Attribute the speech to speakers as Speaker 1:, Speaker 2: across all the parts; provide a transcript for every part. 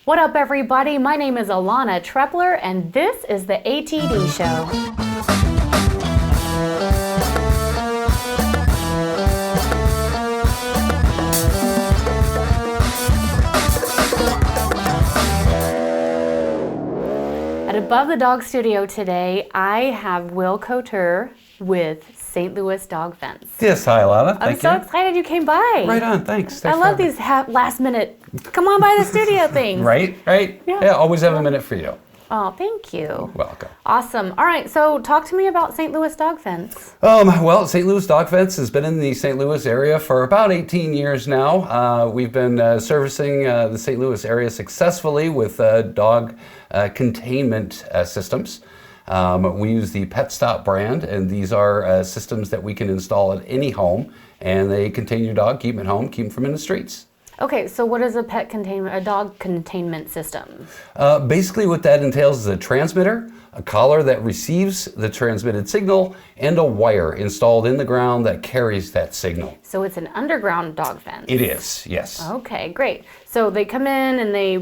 Speaker 1: What up, everybody? My name is Alana Trepler, and this is the ATD Show. At Above the Dog Studio today, I have Will Couture with St. Louis Dog Fence.
Speaker 2: Yes, hi Alana.
Speaker 1: I'm so excited you came by.
Speaker 2: Right on, thanks.
Speaker 1: I love these last minute, come on by the studio things.
Speaker 2: Right? Yeah, always have a minute for you.
Speaker 1: Oh, thank you.
Speaker 2: You're welcome.
Speaker 1: Awesome. All right, so talk to me about St. Louis Dog Fence.
Speaker 2: Well, St. Louis Dog Fence has been in the St. Louis area for about 18 years now. We've been servicing the St. Louis area successfully with dog containment systems. We use the Pet Stop brand, and these are systems that we can install at any home, and they contain your dog, keep them at home, keep them from in the streets.
Speaker 1: Okay, so what is a dog containment system?
Speaker 2: Basically what that entails is a transmitter, a collar that receives the transmitted signal, and a wire installed in the ground that carries that signal.
Speaker 1: So it's an underground dog fence?
Speaker 2: It is, yes.
Speaker 1: Okay, great. So they come in and they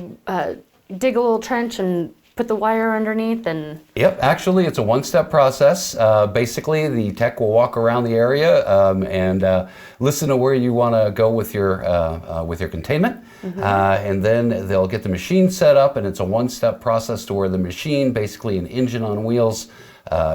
Speaker 1: dig a little trench and put the wire underneath and...
Speaker 2: Yep, actually it's a one-step process. Basically the tech will walk around the area and listen to where you want to go with your containment. Mm-hmm. And then they'll get the machine set up, and it's a one-step process to where the machine, basically an engine on wheels,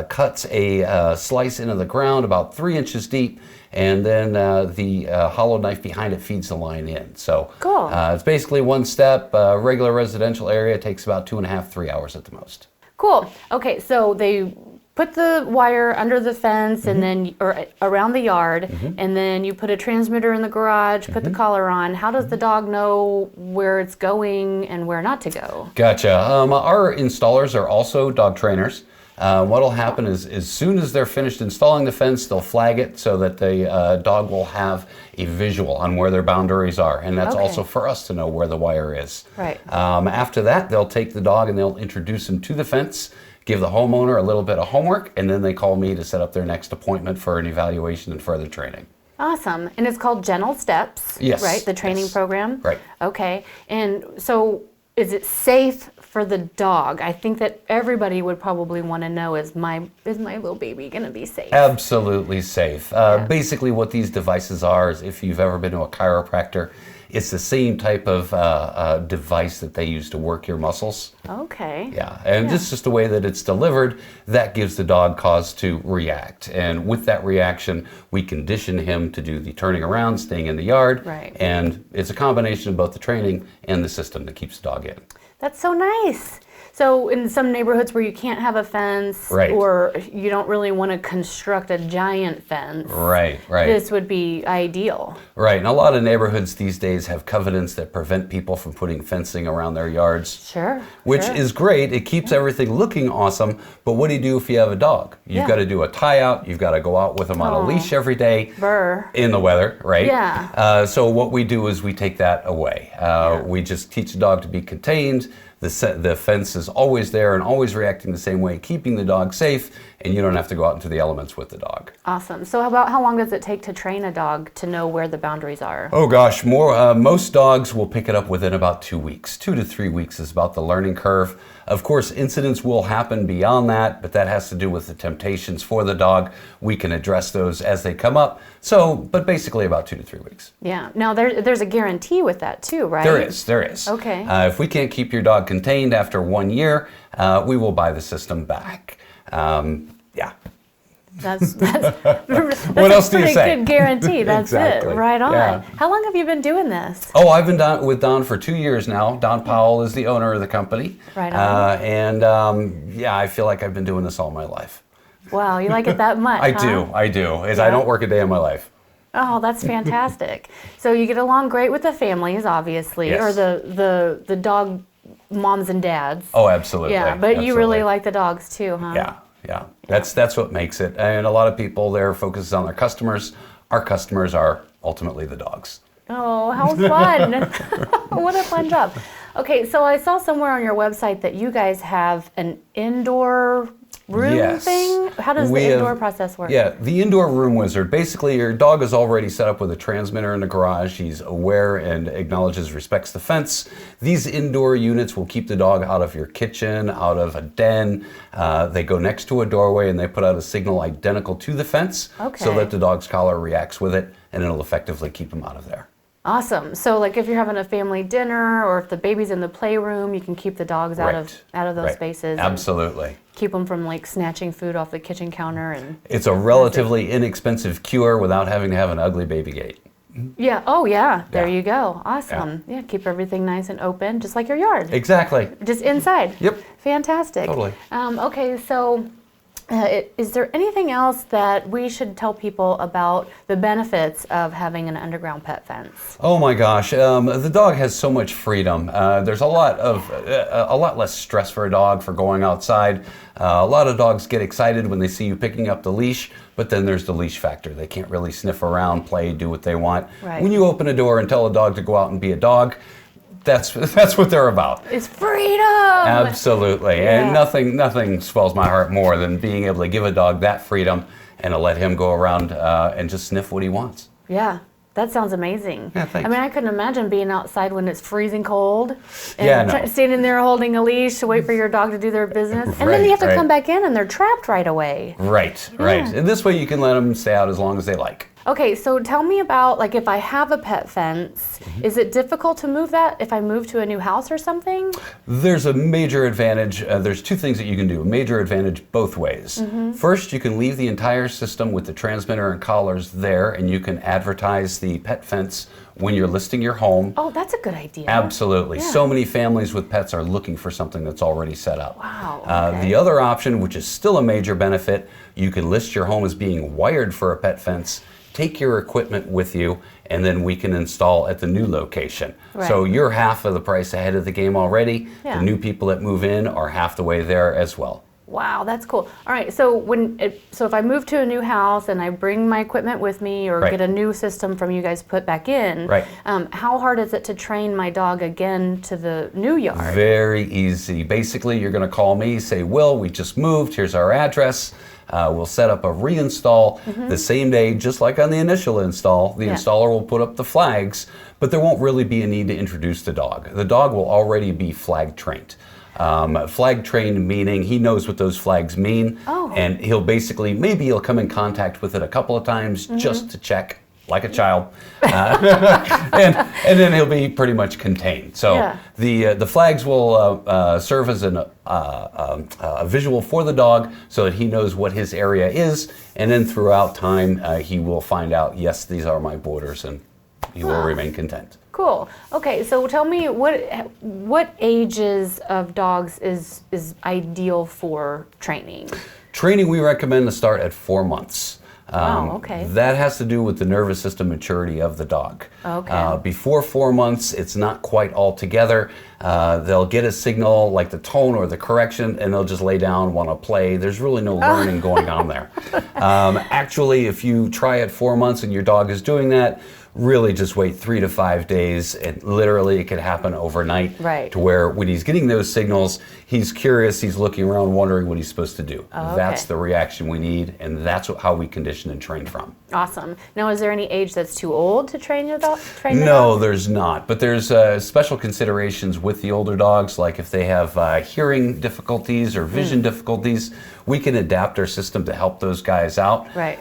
Speaker 2: cuts a slice into the ground about 3 inches deep, and then the hollow knife behind it feeds the line in. So
Speaker 1: cool.
Speaker 2: It's basically one step. Regular residential area takes about 2.5, 3 hours at the most.
Speaker 1: Cool. Okay, so they put the wire under the fence, mm-hmm. and then or around the yard, mm-hmm. and then you put a transmitter in the garage, put mm-hmm. the collar on. How does the dog know where it's going and where not to go?
Speaker 2: Gotcha. Our installers are also dog trainers. What'll happen is as soon as they're finished installing the fence, they'll flag it so that the dog will have a visual on where their boundaries are, and that's also for us to know where the wire is.
Speaker 1: Right.
Speaker 2: After that, they'll take the dog and they'll introduce him to the fence, give the homeowner a little bit of homework, and then they call me to set up their next appointment for an evaluation and further training.
Speaker 1: Awesome. And it's called Gentle Steps,
Speaker 2: yes,
Speaker 1: right? The training program?
Speaker 2: Right.
Speaker 1: Okay. And so is it safe for the dog? I think that everybody would probably want to know, is my little baby going to be safe?
Speaker 2: Absolutely safe. Basically what these devices are is, if you've ever been to a chiropractor, it's the same type of device that they use to work your muscles.
Speaker 1: Okay.
Speaker 2: Yeah, and just the way that it's delivered, that gives the dog cause to react. And with that reaction, we condition him to do the turning around, staying in the yard.
Speaker 1: Right.
Speaker 2: And it's a combination of both the training and the system that keeps the dog in.
Speaker 1: That's so nice. So in some neighborhoods where you can't have a fence,
Speaker 2: right.
Speaker 1: or you don't really want to construct a giant fence,
Speaker 2: right.
Speaker 1: this would be ideal.
Speaker 2: Right, and a lot of neighborhoods these days have covenants that prevent people from putting fencing around their yards.
Speaker 1: Sure.
Speaker 2: Which is great. It keeps everything looking awesome, but what do you do if you have a dog? You've got to do a tie out, you've got to go out with them on a leash every day in the weather, right?
Speaker 1: Yeah.
Speaker 2: So what we do is we take that away. We just teach the dog to be contained. The fence is always there and always reacting the same way, keeping the dog safe, and you don't have to go out into the elements with the dog.
Speaker 1: Awesome. So about how long does it take to train a dog to know where the boundaries are?
Speaker 2: Oh gosh, most dogs will pick it up within about 2 weeks. 2 to 3 weeks is about the learning curve. Of course, incidents will happen beyond that, but that has to do with the temptations for the dog. We can address those as they come up. But basically about 2 to 3 weeks.
Speaker 1: Yeah. Now there's a guarantee with that too, right?
Speaker 2: There is.
Speaker 1: Okay.
Speaker 2: If we can't keep your dog contained after 1 year, we will buy the system back.
Speaker 1: That's
Speaker 2: what else do you say?
Speaker 1: A pretty good guarantee. That's
Speaker 2: exactly.
Speaker 1: It. Right on.
Speaker 2: Yeah.
Speaker 1: How long have you been doing this?
Speaker 2: Oh, I've been with Don for 2 years now. Don Powell is the owner of the company.
Speaker 1: Right on.
Speaker 2: I feel like I've been doing this all my life.
Speaker 1: Wow, you like it that much?
Speaker 2: I do. I don't work a day in my life.
Speaker 1: Oh, that's fantastic. So you get along great with the families, obviously, or the dog moms and dads.
Speaker 2: Oh, absolutely.
Speaker 1: Yeah, but you really like the dogs too, huh?
Speaker 2: Yeah. That's what makes it. And a lot of people there focuses on their customers. Our customers are ultimately the dogs.
Speaker 1: Oh, how fun. What a fun job. Okay, so I saw somewhere on your website that you guys have an indoor room thing? How does the indoor process work?
Speaker 2: Yeah, the indoor room wizard. Basically, your dog is already set up with a transmitter in the garage. He's aware and acknowledges, respects the fence. These indoor units will keep the dog out of your kitchen, out of a den. They go next to a doorway and they put out a signal identical to the fence so that the dog's collar reacts with it, and it'll effectively keep him out of there.
Speaker 1: Awesome. So like if you're having a family dinner or if the baby's in the playroom, you can keep the dogs out of those spaces.
Speaker 2: Absolutely.
Speaker 1: Keep them from like snatching food off the kitchen counter. And
Speaker 2: it's a relatively inexpensive cure without having to have an ugly baby gate.
Speaker 1: Yeah. Oh yeah. There you go. Awesome. Yeah. Keep everything nice and open, just like your yard.
Speaker 2: Exactly.
Speaker 1: Just inside.
Speaker 2: Yep.
Speaker 1: Fantastic.
Speaker 2: Totally.
Speaker 1: Okay. So is there anything else that we should tell people about the benefits of having an underground pet fence?
Speaker 2: Oh my gosh, the dog has so much freedom. There's a lot less stress for a dog for going outside. A lot of dogs get excited when they see you picking up the leash, but then there's the leash factor. They can't really sniff around, play, do what they want.
Speaker 1: Right.
Speaker 2: When you open a door and tell a dog to go out and be a dog, that's what they're about.
Speaker 1: It's freedom.
Speaker 2: Absolutely. And nothing swells my heart more than being able to give a dog that freedom and to let him go around and just sniff what he wants.
Speaker 1: Yeah. That sounds amazing.
Speaker 2: Yeah, thanks.
Speaker 1: I mean, I couldn't imagine being outside when it's freezing cold and standing there holding a leash to wait for your dog to do their business. And then you have to come back in and they're trapped right away.
Speaker 2: Right. And this way you can let them stay out as long as they like.
Speaker 1: Okay, so tell me about, like, if I have a pet fence, is it difficult to move that if I move to a new house or something?
Speaker 2: There's a major advantage. There's two things that you can do, a major advantage both ways. First, you can leave the entire system with the transmitter and collars there, and you can advertise the pet fence when you're listing your home.
Speaker 1: Oh, that's a good idea.
Speaker 2: Absolutely.
Speaker 1: Yeah.
Speaker 2: So many families with pets are looking for something that's already set up.
Speaker 1: Wow. Okay.
Speaker 2: The other option, which is still a major benefit, you can list your home as being wired for a pet fence. Take your equipment with you, and then we can install at the new location.
Speaker 1: Right.
Speaker 2: So you're half of the price ahead of the game already.
Speaker 1: Yeah.
Speaker 2: The new people that move in are half the way there as well.
Speaker 1: Wow, that's cool. All right, so if I move to a new house and I bring my equipment with me or get a new system from you guys put back in, how hard is it to train my dog again to the new yard?
Speaker 2: Very easy. Basically, you're going to call me, say, Will, we just moved, here's our address. We'll set up a reinstall the same day, just like on the initial install. The installer will put up the flags, but there won't really be a need to introduce the dog. The dog will already be flag trained. Flag trained meaning he knows what those flags mean, and maybe he'll come in contact with it a couple of times just to check, like a child, and then he'll be pretty much contained. So the flags will serve as a visual for the dog so that he knows what his area is, and then throughout time he will find out, yes, these are my borders, and he will remain content.
Speaker 1: Cool. Okay, so tell me what ages of dogs is ideal for training?
Speaker 2: Training, we recommend to start at 4 months.
Speaker 1: Wow, okay.
Speaker 2: That has to do with the nervous system maturity of the dog.
Speaker 1: Okay.
Speaker 2: Before 4 months, it's not quite all together. They'll get a signal like the tone or the correction, and they'll just lay down, want to play. There's really no learning going on there. Actually, if you try at 4 months and your dog is doing that, really just wait 3 to 5 days, and literally it could happen overnight.
Speaker 1: Right.
Speaker 2: To where when he's getting those signals, he's curious, he's looking around wondering what he's supposed to do. That's the reaction we need, and that's how we condition and train from.
Speaker 1: Awesome. Now, is there any age that's too old to train your dog?
Speaker 2: No, there's not, but there's special considerations with the older dogs, like if they have hearing difficulties or vision difficulties, we can adapt our system to help those guys out.
Speaker 1: Right.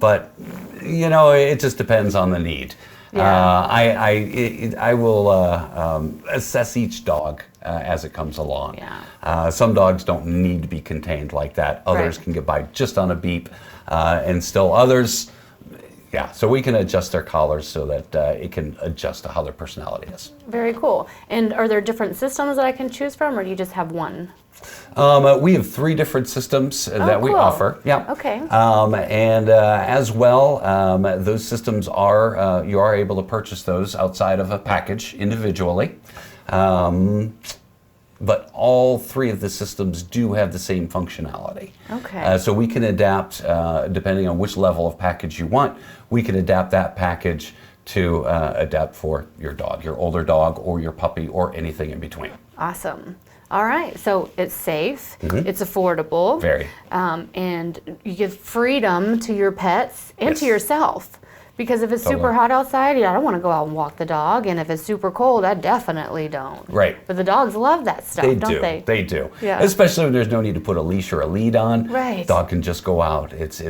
Speaker 2: But you know, it just depends on the need.
Speaker 1: Yeah.
Speaker 2: I will assess each dog as it comes along.
Speaker 1: Yeah.
Speaker 2: Some dogs don't need to be contained like that. Others can get by just on a beep, and still others, so we can adjust their collars so that it can adjust to how their personality is.
Speaker 1: Very cool. And are there different systems that I can choose from, or do you just have one?
Speaker 2: We have 3 different systems that we offer. Yeah.
Speaker 1: Okay.
Speaker 2: And as well, those systems are you are able to purchase those outside of a package individually. But all 3 of the systems do have the same functionality.
Speaker 1: Okay.
Speaker 2: So we can adapt, depending on which level of package you want, we can adapt that package to adapt for your dog, your older dog or your puppy or anything in between.
Speaker 1: Awesome. All right, so it's safe, it's affordable,
Speaker 2: Very.
Speaker 1: And you give freedom to your pets and to
Speaker 2: Yes.
Speaker 1: yourself. Because if it's super
Speaker 2: Totally.
Speaker 1: hot outside, I don't want to go out and walk the dog, and if it's super cold, I definitely don't.
Speaker 2: Right.
Speaker 1: But the dogs love that stuff,
Speaker 2: They
Speaker 1: don't
Speaker 2: do.
Speaker 1: they?
Speaker 2: They do.
Speaker 1: Yeah.
Speaker 2: Especially when there's no need to put a leash or a lead on.
Speaker 1: Right.
Speaker 2: Dog can just go out. It's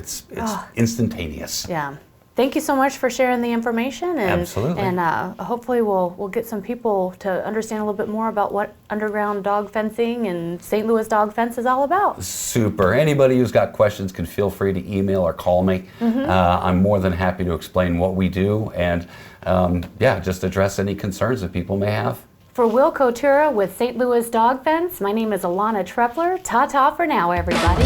Speaker 2: instantaneous.
Speaker 1: Yeah. Thank you so much for sharing the information, and
Speaker 2: Absolutely.
Speaker 1: and hopefully we'll get some people to understand a little bit more about what underground dog fencing and St. Louis dog fence is all about.
Speaker 2: Super. Anybody who's got questions can feel free to email or call me. I'm more than happy to explain what we do and just address any concerns that people may have.
Speaker 1: For Will Couture with St. Louis Dog Fence, my name is Alana Trepler. Ta-ta for now, everybody.